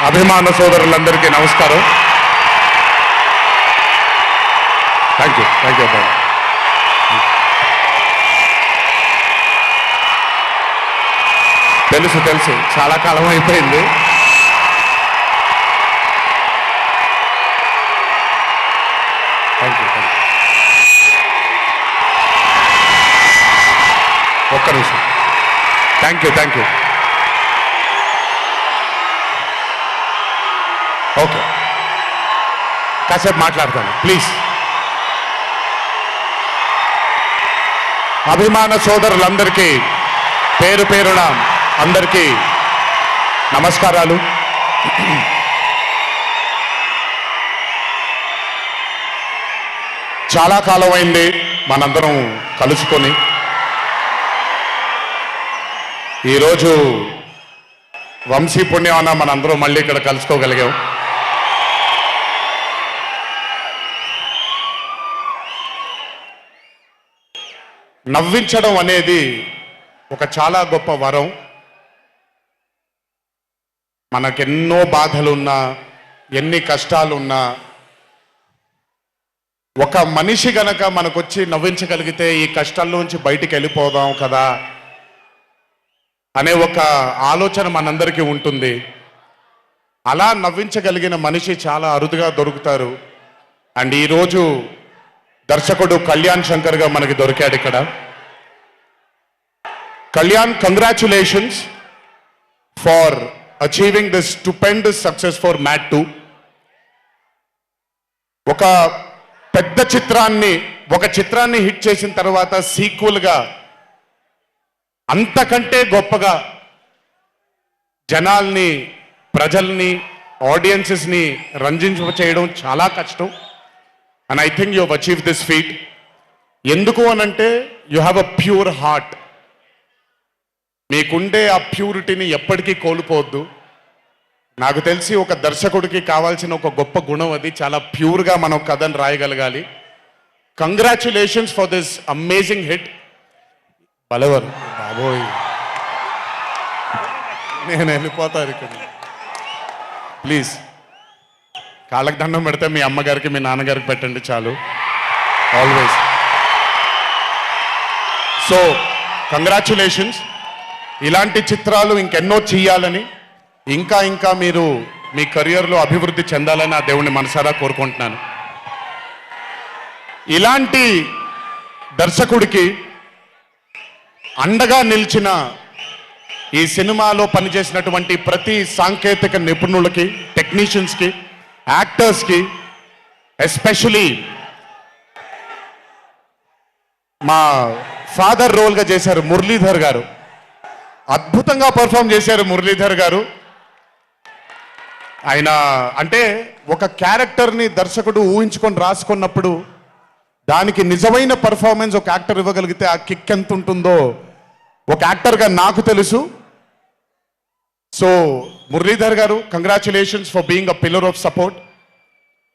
అభిమాన సోదరులందరికీ నమస్కారం. Thank you boy. తెలుసు చాలా కాలం అయిపోయింది. Thank you. ఒక్క నిమిషం. Thank you. ఓకే, కాసేపు మాట్లాడతాను ప్లీజ్. అభిమాన సోదరులందరికీ పేరు పేరున అందరికీ నమస్కారాలు. చాలా కాలం అయింది మనందరం కలుసుకొని. ఈరోజు వంశీ పుణ్యాన మనందరం మళ్ళీ ఇక్కడ కలుసుకోగలిగాం. నవ్వించడం అనేది ఒక చాలా గొప్ప వరం. మనకెన్నో బాధలున్నా, ఎన్ని కష్టాలున్నా, ఒక మనిషి గనక మనకొచ్చి నవ్వించగలిగితే ఈ కష్టాల్లోంచి బయటికి వెళ్ళిపోదాం కదా అనే ఒక ఆలోచన మనందరికీ ఉంటుంది. అలా నవ్వించగలిగిన మనిషి చాలా అరుదుగా దొరుకుతారు. అండ్ ఈరోజు దర్శకుడు కళ్యాణ్ శంకర్గా మనకి దొరికాడు ఇక్కడ. Kalyan, congratulations for achieving this stupendous success for Mad 2. ఒక పెద్ద చిత్రాన్ని హిట్ చేసిన తర్వాత సీక్వెల్గా అంతకంటే గొప్పగా జనాల్ని, ప్రజల్ని, ఆడియన్సెస్ని రంజింపచేయడం చాలా కష్టం. And I think you have achieve this feat. ఎందుకు అనంటే you have a pure heart. మీకుండే ఆ ప్యూరిటీని ఎప్పటికీ కోల్పోవద్దు. నాకు తెలిసి ఒక దర్శకుడికి కావాల్సిన ఒక గొప్ప గుణం అది. చాలా ప్యూర్గా మనం కథను రాయగలగాలి. Congratulations for this amazing hit. బలవర్ బాబోయ్, నేను వెళ్ళిపోతాను ఇక్కడ. ప్లీజ్ కాళ్ళకి దండం పెడితే మీ అమ్మగారికి, మీ నాన్నగారికి పెట్టండి చాలు. ఆల్వేస్. So congratulations. ఇలాంటి చిత్రాలు ఇంకెన్నో చెయ్యాలని, ఇంకా మీరు మీ కెరియర్లో అభివృద్ధి చెందాలని ఆ దేవుణ్ణి మనసారా కోరుకుంటున్నాను. ఇలాంటి దర్శకుడికి అండగా నిలిచిన ఈ సినిమాలో పనిచేసినటువంటి ప్రతి సాంకేతిక నిపుణులకి, టెక్నీషియన్స్కి, యాక్టర్స్కి, ఎస్పెషలీ మా ఫాదర్ రోల్గా చేశారు మురళీధర్ గారు. అద్భుతంగా పర్ఫామ్ చేశారు మురళీధర్ గారు. ఆయన అంటే ఒక క్యారెక్టర్ని దర్శకుడు ఊహించుకొని రాసుకున్నప్పుడు దానికి నిజమైన పర్ఫార్మెన్స్ ఒక యాక్టర్ ఇవ్వగలిగితే ఆ కిక్ ఎంత ఉంటుందో ఒక యాక్టర్గా నాకు తెలుసు. సో మురళీధర్ గారు, congratulations for being a pillar of support.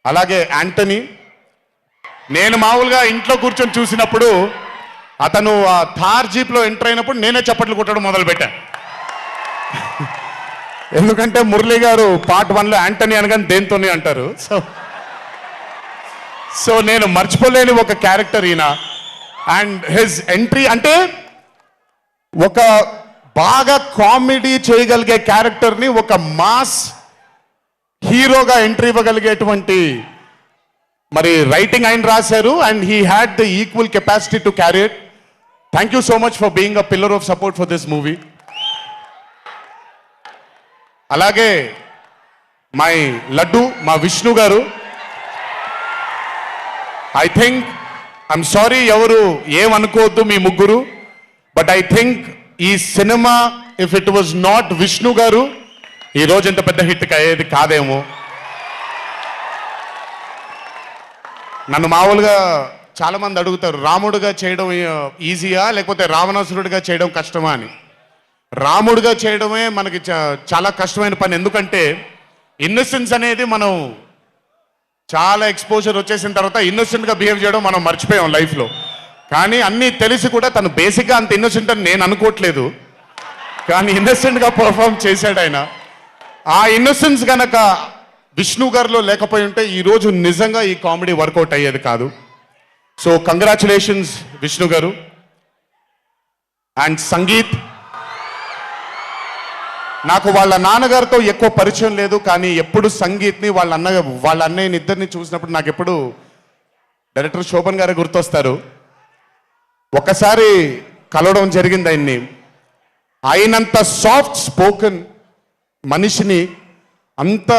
అలాగే యాంటనీ, నేను మామూలుగా ఇంట్లో కూర్చొని చూసినప్పుడు అతను ఆ థార్ జీప్లో ఎంటర్ అయినప్పుడు నేనే చప్పట్లు కొట్టడం మొదలుపెట్టాను. ఎందుకంటే మురళీ గారు పార్ట్ 1లో యాంటనీ అనగానే దేంతోనే అంటారు. సో నేను మర్చిపోలేని ఒక క్యారెక్టర్ ఈయన. అండ్ హిజ్ ఎంట్రీ అంటే ఒక బాగా కామెడీ చేయగలిగే క్యారెక్టర్ని ఒక మాస్ హీరోగా ఎంట్రీ ఇవ్వగలిగేటువంటి మరి రైటింగ్ ఆయన రాశారు. And he had the equal capacity to carry it. Thank you so much for being a pillar of support for this movie. అలాగే మై లడ్డు, మా విష్ణు గారు. ఐ థింక్, ఐఎమ్ సారీ ఎవరు ఏమనుకోవద్దు మీ ముగ్గురు, బట్ ఐ థింక్ ఈ cinema if it was not Vishnu గారు ఈ రోజు ఇంత పెద్ద హిట్ అయ్యేది కాదేమో. నన్ను మామూలుగా చాలా మంది అడుగుతారు, రాముడుగా చేయడం ఈజీయా లేకపోతే రావణాసురుడిగా చేయడం కష్టమా అని. రాముడుగా చేయడమే మనకి చాలా కష్టమైన పని. ఎందుకంటే ఇన్నోసెన్స్ అనేది మనం చాలా ఎక్స్పోజర్ వచ్చేసిన తర్వాత ఇన్నోసెంట్గా బిహేవ్ చేయడం మనం మర్చిపోయాం లైఫ్లో. కానీ అన్నీ తెలిసి కూడా తను బేసిక్గా అంత ఇన్నోసెంట్ అని నేను అనుకోవట్లేదు, కానీ ఇన్నోసెంట్గా పర్ఫామ్ చేశాడు ఆయన. ఆ ఇన్నోసెన్స్ గనక విష్ణు గారిలో లేకపోయి ఉంటే ఈరోజు నిజంగా ఈ కామెడీ వర్కౌట్ అయ్యేది కాదు. సో కంగ్రాచులేషన్స్ విష్ణు గారు. అండ్ సంగీత్, నాకు వాళ్ళ నాన్నగారితో ఎక్కువ పరిచయం లేదు, కానీ ఎప్పుడు సంగీత్ని వాళ్ళ అన్నయ్యని ఇద్దరిని చూసినప్పుడు నాకు ఎప్పుడు డైరెక్టర్ శోభన్ గారే గుర్తొస్తారు. ఒక్కసారి కలవడం జరిగింది ఆయన్ని. అయినంత సాఫ్ట్ స్పోకెన్ మనిషిని, అంత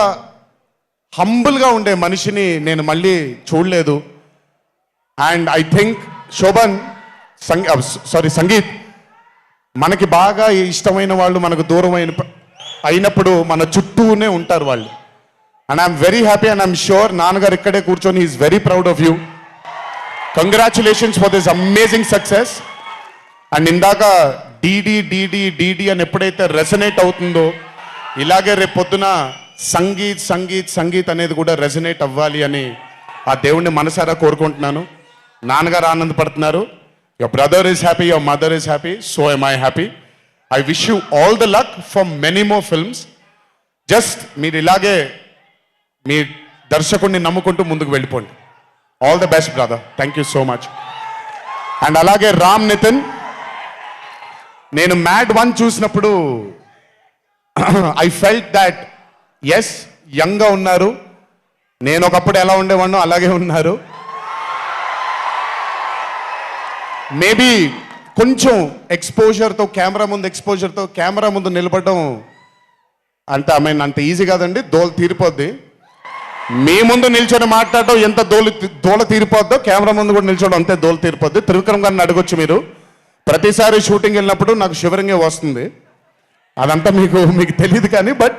హంబుల్గా ఉండే మనిషిని నేను మళ్ళీ చూడలేదు. And I think Shobhan Sangeet, మనకి బాగా ఇష్టమైన వాళ్ళు మనకు దూరం అయినప్పుడు మన చుట్టూనే ఉంటారు వాళ్ళు. And I'm very happy and I'm sure నాన్నగారు ఇక్కడే కూర్చొని is very proud of you. Congratulations for this amazing success. And ఇందాక డీడీ డీడీ డీడీ అని ఎప్పుడైతే రెసనేట్ అవుతుందో, ఇలాగే రేపు పొద్దున సంగీత్ సంగీత్ సంగీత్ అనేది కూడా రెసనేట్ అవ్వాలి అని ఆ దేవుణ్ణి మనసారా కోరుకుంటున్నాను. నాన్నగారు ఆనందపడుతున్నారు. Your brother is happy, your mother is happy, so am I happy. I wish you all the luck for many more films. Just మీరు ఇలాగే మీ దర్శకుడిని నమ్ముకుంటూ ముందుకు వెళ్ళిపోండి. All the best brother. Thank you so much. And అలాగే రామ్ నితిన్, నేను mad 1 చూసినప్పుడు ఐ ఫెల్ట్ దాట్ ఎస్ యంగ్గా ఉన్నారు, నేను ఒకప్పుడు ఎలా ఉండేవాడినో అలాగే ఉన్నారు. మేబీ కొంచెం ఎక్స్పోజర్తో, కెమెరా ముందు నిలబడడం అంత ఈజీ కాదండి, దోల తీరిపోద్ది. మీ ముందు నిల్చొని మాట్లాడటం ఎంత దోల తీరిపోద్దో, కెమెరా ముందు కూడా నిల్చోవడం అంతే దోల తీరిపోద్ది. త్రివిక్రమ్ గారిని అడగొచ్చు మీరు. ప్రతిసారి షూటింగ్ వెళ్ళినప్పుడు నాకు షివరింగే వస్తుంది. అదంతా మీకు తెలియదు కానీ but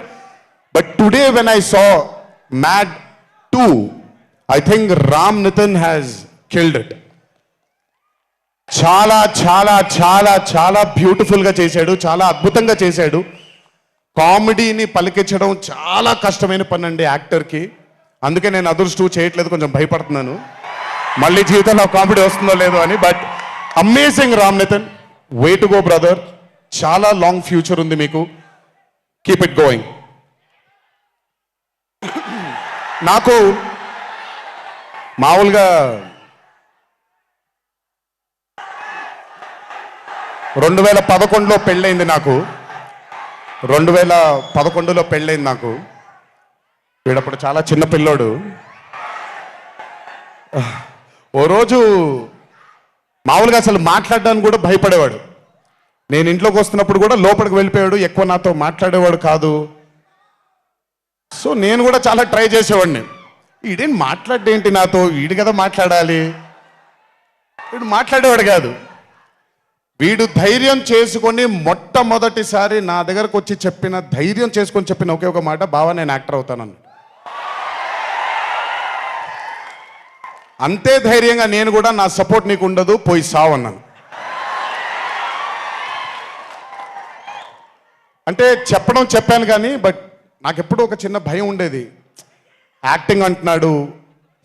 today when I saw Mad 2, I think Ram Nitin has killed it. చాలా చాలా చాలా చాలా బ్యూటిఫుల్గా చేశాడు, చాలా అద్భుతంగా చేశాడు. కామెడీని పలికించడం చాలా కష్టమైన పని అండి యాక్టర్కి. అందుకే నేను అదర్స్ 2 చేయట్లేదు, కొంచెం భయపడుతున్నాను మళ్ళీ జీవితంలో కామెడీ వస్తుందో లేదో అని. But amazing Ram Nitin, way to go brother. చాలా లాంగ్ ఫ్యూచర్ ఉంది మీకు. Keep it going. నాకు మామూలుగా 2011లో పెళ్ళైంది నాకు. 2011లో పెళ్ళైంది నాకు. వీడప్పుడు చాలా చిన్న పిల్లోడు. ఓ రోజు మామూలుగా అసలు మాట్లాడడానికి కూడా భయపడేవాడు. నేను ఇంట్లోకి వస్తున్నప్పుడు కూడా లోపలికి వెళ్ళిపోయాడు, ఎక్కువ నాతో మాట్లాడేవాడు కాదు. సో నేను కూడా చాలా ట్రై చేసేవాడిని. వీడేం మాట్లాడేంటి నాతో, వీడు కదా మాట్లాడాలి. వీడు మాట్లాడేవాడు కాదు. వీడు ధైర్యం చేసుకొని మొట్టమొదటిసారి నా దగ్గరకు వచ్చి ధైర్యం చేసుకొని చెప్పిన ఒకే ఒక మాట, బావా నేను యాక్టర్ అవుతానని. అంతే ధైర్యంగా నేను కూడా, నా సపోర్ట్ నీకు ఉండదు, పోయి సావు అన్నాను. అంటే చెప్పాను కానీ బట్ నాకు ఎప్పుడూ ఒక చిన్న భయం ఉండేది. యాక్టింగ్ అంటున్నాడు,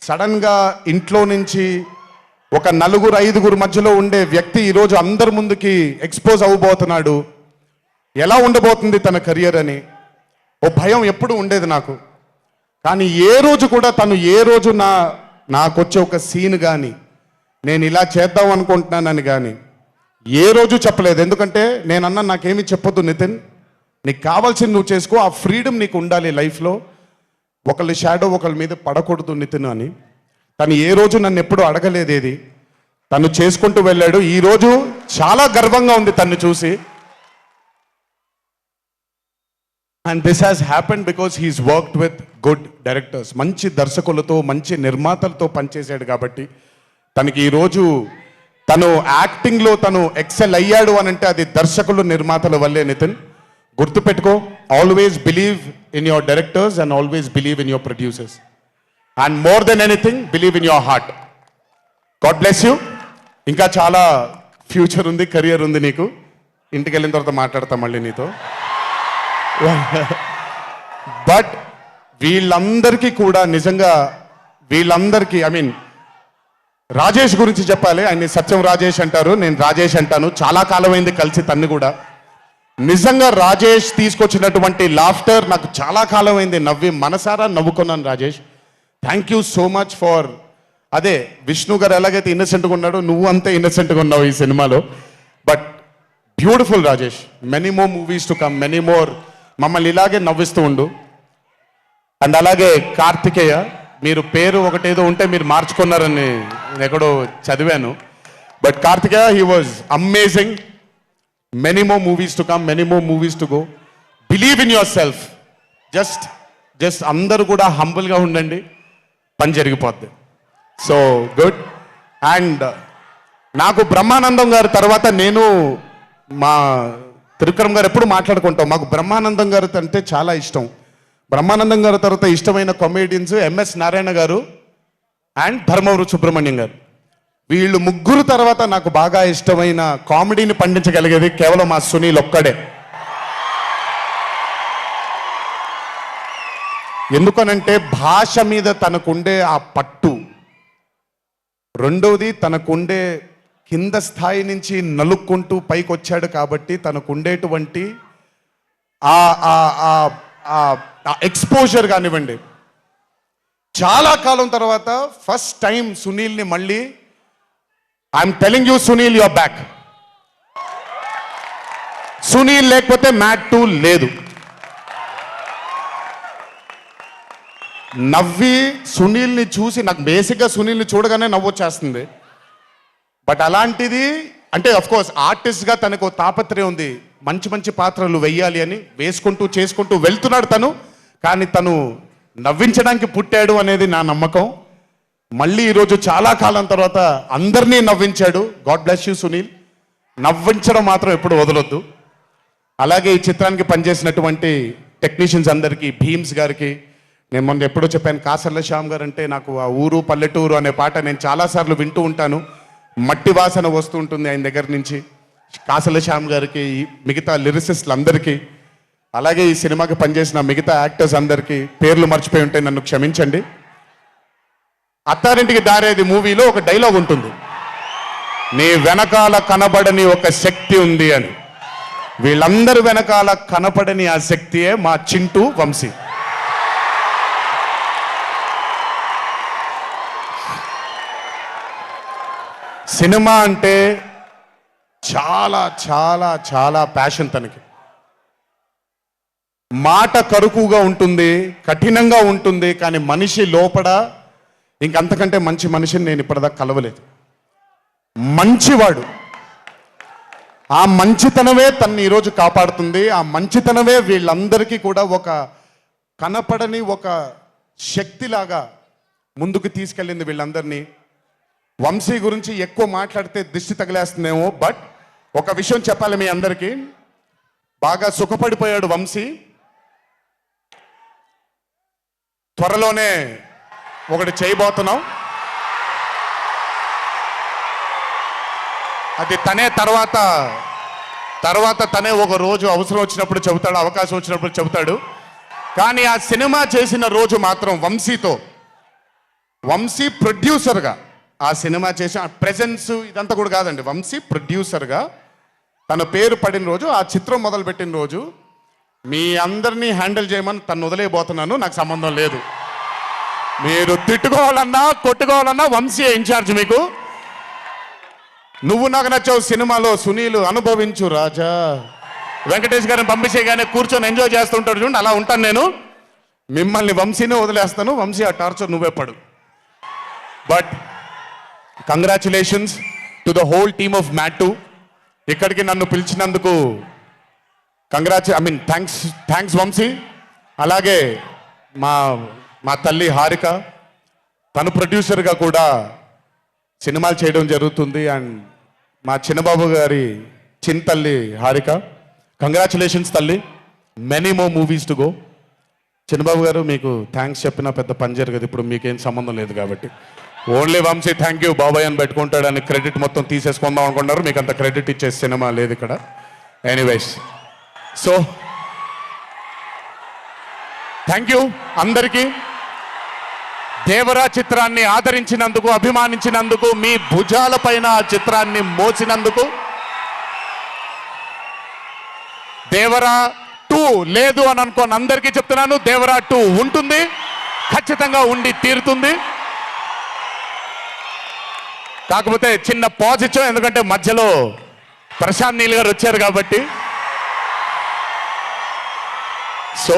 సడన్గా ఇంట్లో నుంచి ఒక 4-5 మధ్యలో ఉండే వ్యక్తి ఈరోజు అందరి ముందుకి ఎక్స్పోజ్ అవ్వబోతున్నాడు, ఎలా ఉండబోతుంది తన కెరియర్ అని ఓ భయం ఎప్పుడు ఉండేది నాకు. కానీ ఏ రోజు కూడా నాకొచ్చే ఒక సీన్ కానీ, నేను ఇలా చేద్దాం అనుకుంటున్నానని కానీ ఏ రోజు చెప్పలేదు. ఎందుకంటే నేనన్నా నాకేమీ చెప్పొద్దు నితిన్, నీకు కావాల్సింది నువ్వు చేసుకో, ఆ ఫ్రీడమ్ నీకు ఉండాలి లైఫ్లో, ఒకళ్ళ షాడో ఒకళ్ళ మీద పడకూడదు నితిన్ అని. తను ఏ రోజు నన్ను ఎప్పుడు అడగలేదు ఏది, తను చేసుకుంటూ వెళ్ళాడు. ఈరోజు చాలా గర్వంగా ఉంది తను చూసి. And this has happened because he's worked with good directors. మంచి దర్శకులతో, మంచి నిర్మాతలతో పనిచేశాడు కాబట్టి తనకి ఈరోజు తను యాక్టింగ్లో తను ఎక్సెల్ అయ్యాడు అని అంటే అది దర్శకులు, నిర్మాతల వల్లే నితిన్. గుర్తుపెట్టుకో, always believe in your directors and always believe in your producers. And more than anything believe in your heart. God bless you. ఇంకా చాలా ఫ్యూచర్ ఉంది, కెరియర్ ఉంది నీకు. ఇంటికి వెళ్ళిన తర్వాత మాట్లాడతాం మళ్ళీ నీతో. బట్ వీళ్ళందరికీ కూడా నిజంగా ఐ మీన్ రాజేష్ గురించి చెప్పాలి. ఆయన్ని సత్యం రాజేష్ అంటారు, నేను రాజేష్ అంటాను. చాలా కాలమైంది కలిసి తన్ని కూడా. నిజంగా రాజేష్ తీసుకొచ్చినటువంటి లాఫ్టర్ నాకు చాలా కాలం అయింది నవ్వి మనసారా నవ్వుకున్నాను Rajesh. Thank you so much for అదే విష్ణు గారు ఎలాగైతే ఇన్నసెంట్గా ఉన్నాడో నువ్వు అంతే ఇన్నసెంట్గా ఉన్నావు ఈ సినిమాలో. But beautiful Rajesh, many more movies to come, many more. మమ్మల్ని ఇలాగే నవ్విస్తూ ఉండు. అండ్ అలాగే కార్తికేయ, మీరు పేరు ఒకటేదో ఉంటే మీరు మార్చుకున్నారని నేను ఎక్కడో చదివాను. But Karthikeya, he was amazing. Many more movies to come, many more movies to go. Believe in yourself. Just అందరూ కూడా హంబుల్గా ఉండండి, పని జరిగిపోద్ది. So good. అండ్ నాకు బ్రహ్మానందం గారి తర్వాత నేను మా త్రివిక్రమ్ గారు ఎప్పుడు మాట్లాడుకుంటాం, మాకు బ్రహ్మానందం గారు అంటే చాలా ఇష్టం. బ్రహ్మానందం గారి తర్వాత ఇష్టమైన కామెడియన్స్ ఎంఎస్ నారాయణ గారు అండ్ ధర్మవరం సుబ్రహ్మణ్యం గారు. వీళ్ళు ముగ్గురు తర్వాత నాకు బాగా ఇష్టమైన కామెడీని పండించగలిగేది కేవలం మా సునీల్ ఒక్కడే. ఎందుకనంటే భాష మీద తనకుండే ఆ పట్టు, రెండోది తనకుండే కింద స్థాయి నుంచి నలుక్కుంటూ పైకి వచ్చాడు కాబట్టి తనకుండేటువంటి ఎక్స్పోజర్ కానివ్వండి. చాలా కాలం తర్వాత ఫస్ట్ టైం సునీల్ని మళ్ళీ I'm telling you Sunil your back. Sunil లేకపోతే మ్యాట్ 2 లేదు. నవ్వి సునీల్ని చూసి నాకు బేసిక్గా సునీల్ని చూడగానే నవ్వొచ్చేస్తుంది. బట్ అలాంటిది అంటే అఫ్కోర్స్ ఆర్టిస్ట్గా తనకు తాపత్రయం ఉంది, మంచి మంచి పాత్రలు వెయ్యాలి అని వేసుకుంటూ చేసుకుంటూ వెళ్తున్నాడు తను. కానీ తను నవ్వించడానికి పుట్టాడు అనేది నా నమ్మకం. మళ్ళీ ఈరోజు చాలా కాలం తర్వాత అందరినీ నవ్వించాడు. God bless you Sunil. నవ్వించడం మాత్రం ఎప్పుడు వదలొద్దు. అలాగే ఈ చిత్రానికి పనిచేసినటువంటి టెక్నీషియన్స్ అందరికీ, భీమ్స్ గారికి, నేను మొన్న ఎప్పుడో చెప్పాను, కాసర్ల శ్యామ్ గారు అంటే నాకు ఆ ఊరు పల్లెటూరు అనే పాట నేను చాలాసార్లు వింటూ ఉంటాను. మట్టి వాసన వస్తూ ఉంటుంది ఆయన దగ్గర నుంచి. కాసర్ల శ్యామ్ గారికి, మిగతా లిరిసిస్టులు అందరికీ, అలాగే ఈ సినిమాకి పనిచేసిన మిగతా యాక్టర్స్ అందరికీ పేర్లు మర్చిపోయి ఉంటే నన్ను క్షమించండి. అత్తారింటికి దారేది మూవీలో ఒక డైలాగ్ ఉంటుంది, నీ వెనకాల కనబడని ఒక శక్తి ఉంది అని. వీళ్ళందరి వెనకాల కనపడని ఆ శక్తియే మా చింటూ వంశీ. సినిమా అంటే చాలా చాలా చాలా ప్యాషన్ తనకి. మాట కరుకుగా ఉంటుంది, కఠినంగా ఉంటుంది, కానీ మనిషి లోపల ఇంకంతకంటే మంచి మనిషిని నేను ఇప్పటిదాకా కలవలేదు. మంచివాడు. ఆ మంచితనమే తన్ని ఈరోజు కాపాడుతుంది. ఆ మంచితనమే వీళ్ళందరికీ కూడా ఒక కనపడని ఒక శక్తిలాగా ముందుకు తీసుకెళ్ళింది వీళ్ళందరినీ. వంశీ గురించి ఎక్కువ మాట్లాడితే దిష్టి తగిలేస్తుందేమో, బట్ ఒక విషయం చెప్పాలి మీ అందరికీ. బాగా సుఖపడిపోయాడు వంశీ. త్వరలోనే ఒకటి చేయబోతున్నాం. అది తనే తర్వాత తనే ఒక రోజు అవసరం వచ్చినప్పుడు చెబుతాడు, అవకాశం వచ్చినప్పుడు చెబుతాడు. కానీ ఆ సినిమా చేసిన రోజు మాత్రం వంశీతో, వంశీ ప్రొడ్యూసర్గా ఆ సినిమా చేసిన ప్రెజెన్స్ ఇదంతా కూడా కాదండి, వంశీ ప్రొడ్యూసర్గా తన పేరు పడిన రోజు, ఆ చిత్రం మొదలుపెట్టిన రోజు, మీ అందరినీ హ్యాండిల్ చేయమని తను వదిలేయబోతున్నాను. నాకు సంబంధం లేదు. మీరు తిట్టుకోవాలన్నా కొట్టుకోవాలన్నా వంశీ ఇన్ఛార్జ్ మీకు. నువ్వు నాకు నచ్చావు సినిమాలో సునీల్, అనుభవించు రాజా. వెంకటేష్ గారిని పంపించేయగానే కూర్చొని ఎంజాయ్ చేస్తుంటాడు చూడండి, అలా ఉంటాను నేను. మిమ్మల్ని వంశీనే వదిలేస్తాను. వంశీ ఆ టార్చర్ నువ్వే పడు. But congratulations to the whole team of Mad 2. ఇక్కడికి నన్ను పిలిచినందుకు థ్యాంక్స్ వంశీ. అలాగే మా తల్లి హారిక, తను ప్రొడ్యూసర్గా కూడా సినిమాలు చేయడం జరుగుతుంది. అండ్ మా చిన్నబాబు గారి తల్లి హారిక, కంగ్రాచులేషన్స్ తల్లి. Many more movies to go. Chinnababu garu మీకు థ్యాంక్స్ చెప్పినా పెద్ద పని జరగదు, ఇప్పుడు మీకేం సంబంధం లేదు కాబట్టి. ఓన్లీ వంశీ థ్యాంక్ యూ బాబాయ్ అని పెట్టుకుంటాడని క్రెడిట్ మొత్తం తీసేసుకుందాం అనుకుంటారు. మీకు అంత క్రెడిట్ ఇచ్చే సినిమా లేదు ఇక్కడ. ఎనీవేస్, సో థ్యాంక్ యూ అందరికీ. దేవరా చిత్రాన్ని ఆదరించినందుకు, అభిమానించినందుకు, మీ భుజాలపైన ఆ చిత్రాన్ని మోసినందుకు దేవరా 2 లేదు అని అనుకోని అందరికీ చెప్తున్నాను, దేవరా 2 ఉంటుంది, ఖచ్చితంగా ఉండి తీరుతుంది. కాకపోతే చిన్న పాజ్ ఇచ్చాం, ఎందుకంటే మధ్యలో ప్రశాంత్ నీల్ గారు వచ్చారు కాబట్టి. సో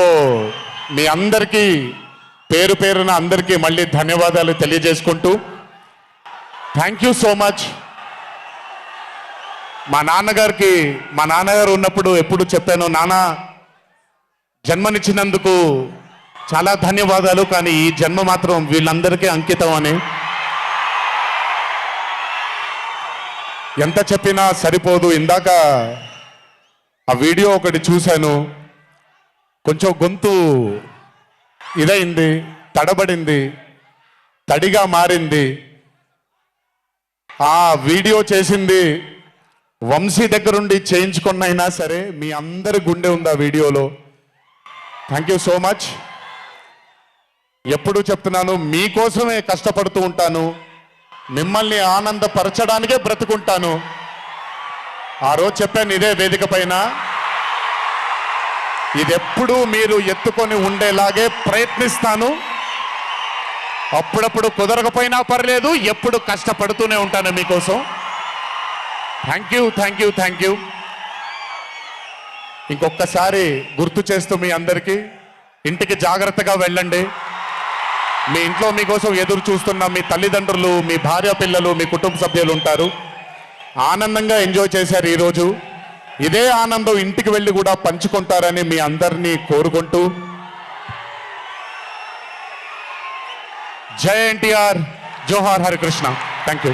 మీ అందరికీ పేరు పేరున అందరికీ మళ్ళీ ధన్యవాదాలు తెలియజేసుకుంటూ, థ్యాంక్ యూ సో మచ్. మా నాన్నగారు ఉన్నప్పుడు ఎప్పుడు చెప్పాను, నాన్న జన్మనిచ్చినందుకు చాలా ధన్యవాదాలు, కానీ ఈ జన్మ మాత్రం వీళ్ళందరికీ అంకితం అని. ఎంత చెప్పినా సరిపోదు. ఇందాక ఆ వీడియో ఒకటి చూశాను, కొంచెం గొంతు ఇదైంది, తడబడింది, తడిగా మారింది. ఆ వీడియో చేసింది వంశీ దగ్గరుండి చేయించుకున్నైనా సరే మీ అందరి గుండె ఉంది ఆ వీడియోలో. Thank you so much. ఎప్పుడు చెప్తున్నాను, మీకోసమే కష్టపడుతూ ఉంటాను, మిమ్మల్ని ఆనందపరచడానికే బ్రతుకుంటాను. ఆ రోజు చెప్పాను ఇదే వేదిక పైన, ఇదెప్పుడు మీరు ఎత్తుకొని ఉండేలాగే ప్రయత్నిస్తాను. అప్పుడప్పుడు కుదరకపోయినా పర్లేదు, ఎప్పుడు కష్టపడుతూనే ఉంటాను మీకోసం. Thank you, thank you, thank you. ఇంకొకసారి గుర్తు చేస్తూ మీ అందరికీ, ఇంటికి జాగ్రత్తగా వెళ్ళండి. మీ ఇంట్లో మీకోసం ఎదురు చూస్తున్న మీ తల్లిదండ్రులు, మీ భార్య పిల్లలు, మీ కుటుంబ సభ్యులు ఉంటారు. ఆనందంగా ఎంజాయ్ చేశారు ఈరోజు. ఇదే ఆనందం ఇంటికి వెళ్ళి కూడా పంచుకుంటారని మీ అందరినీ కోరుకుంటూ, జై ఎన్టీఆర్, జోహార్ హరికృష్ణ. Thank you.